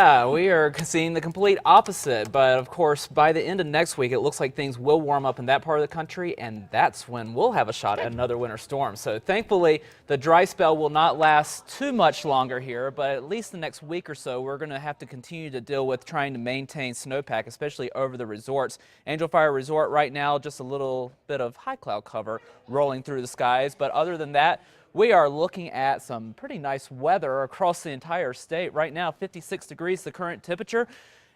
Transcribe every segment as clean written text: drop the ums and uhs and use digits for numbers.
Yeah, we are seeing the complete opposite, but of course, by the end of next week, it looks like things will warm up in that part of the country, and that's when we'll have a shot at another winter storm. So thankfully, the dry spell will not last too much longer here, but at least the next week or so, we're going to have to continue to deal with trying to maintain snowpack, especially over the resorts. Angel Fire Resort right now, just a little bit of high cloud cover rolling through the skies, but other than that, we are looking at some pretty nice weather across the entire state. Right now, 56 degrees, the current temperature.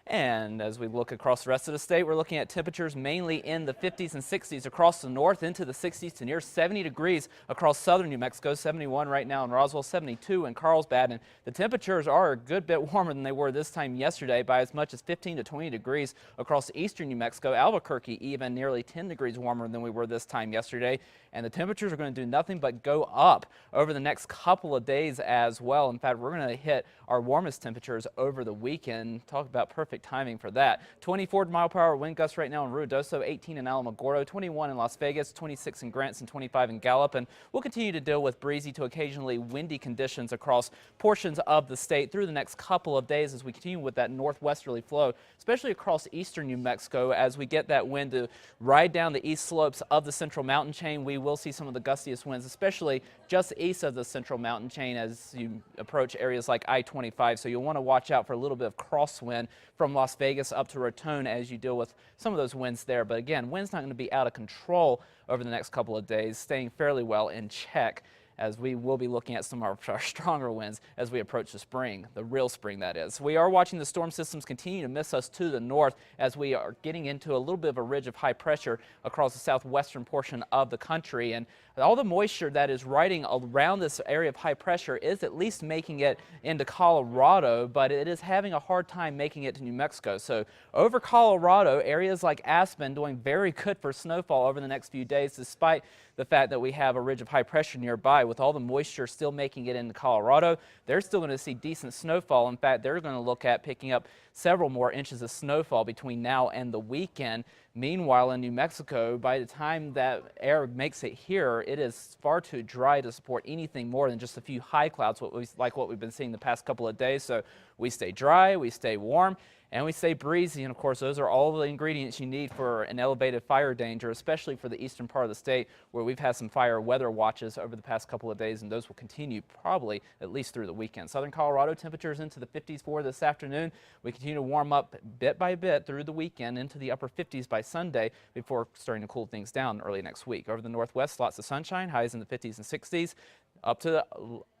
And as we look across the rest of the state, we're looking at temperatures mainly in the 50s and 60s across the north, into the 60s to near 70 degrees across southern New Mexico. 71 right now in Roswell, 72 in Carlsbad. And the temperatures are a good bit warmer than they were this time yesterday, by as much as 15 to 20 degrees across eastern New Mexico. Albuquerque even nearly 10 degrees warmer than we were this time yesterday. And the temperatures are going to do nothing but go up over the next couple of days as well. In fact, we're going to hit our warmest temperatures over the weekend. Talk about perfect timing for that. 24-mile-per-hour wind gusts right now in Ruidoso, 18 in Alamogordo, 21 in Las Vegas, 26 in Grants, and 25 in Gallup. And we'll continue to deal with breezy to occasionally windy conditions across portions of the state through the next couple of days as we continue with that northwesterly flow, especially across eastern New Mexico. As we get that wind to ride down the east slopes of the Central Mountain Chain, we will see some of the gustiest winds, especially just east of the Central Mountain Chain as you approach areas like I-25. So you'll want to watch out for a little bit of crosswind from Las Vegas up to Raton as you deal with some of those winds there. But again, wind's not going to be out of control over the next couple of days, staying fairly well in check, as we will be looking at some of our stronger winds as we approach the spring, the real spring that is. We are watching the storm systems continue to miss us to the north as we are getting into a little bit of a ridge of high pressure across the southwestern portion of the country. And all the moisture that is riding around this area of high pressure is at least making it into Colorado, but it is having a hard time making it to New Mexico. So over Colorado, areas like Aspen doing very good for snowfall over the next few days, despite the fact that we have a ridge of high pressure nearby. With all the moisture still making it into Colorado, they're still going to see decent snowfall. In fact, they're going to look at picking up several more inches of snowfall between now and the weekend. Meanwhile, in New Mexico, by the time that air makes it here, it is far too dry to support anything more than just a few high clouds, like what we've been seeing the past couple of days. So we stay dry, we stay warm, and we stay breezy. And of course, those are all the ingredients you need for an elevated fire danger, especially for the eastern part of the state, where we've had some fire weather watches over the past couple of days, and those will continue probably at least through the weekend. Southern Colorado, temperatures into the 50s for this afternoon. We continue to warm up bit by bit through the weekend into the upper 50s by Sunday before starting to cool things down early next week. Over the northwest, lots of sunshine, highs in the 50s and 60s, up to the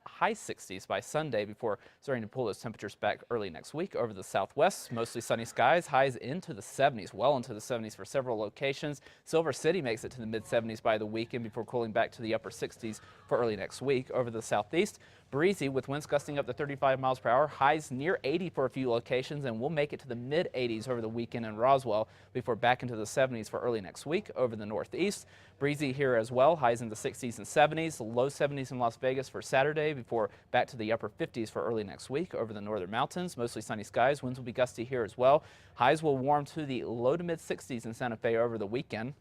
high 60s by Sunday before starting to pull those temperatures back early next week. Over the southwest, mostly sunny skies, highs into the 70s, well into the 70s for several locations. Silver City makes it to the mid 70s by the weekend before cooling back to the upper 60s for early next week. Over the southeast, breezy with winds gusting up to 35 miles per hour, highs near 80 for a few locations, and we'll make it to the mid 80s over the weekend in Roswell before back into the 70s for early next week. Over the northeast, breezy here as well, highs in the 60s and 70s, low 70s in Las Vegas for Saturday before back to the upper 50s for early next week. Over the northern mountains, mostly sunny skies, winds will be gusty here as well. Highs will warm to the low to mid 60s in Santa Fe over the weekend.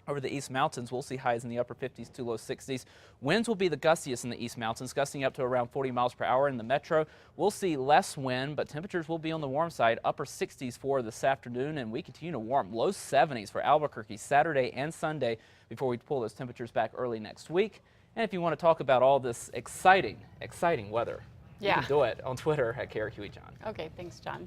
Over the East Mountains, we'll see highs in the upper 50s to low 60s. Winds will be the gustiest in the East Mountains, gusting up to around 40 miles per hour. In the metro, we'll see less wind, but temperatures will be on the warm side, upper 60s for this afternoon, and we continue to warm. Low 70s for Albuquerque Saturday and Sunday before we pull those temperatures back early next week. And if you want to talk about all this exciting weather, you can do it on Twitter at KRQE John. Okay, thanks, John.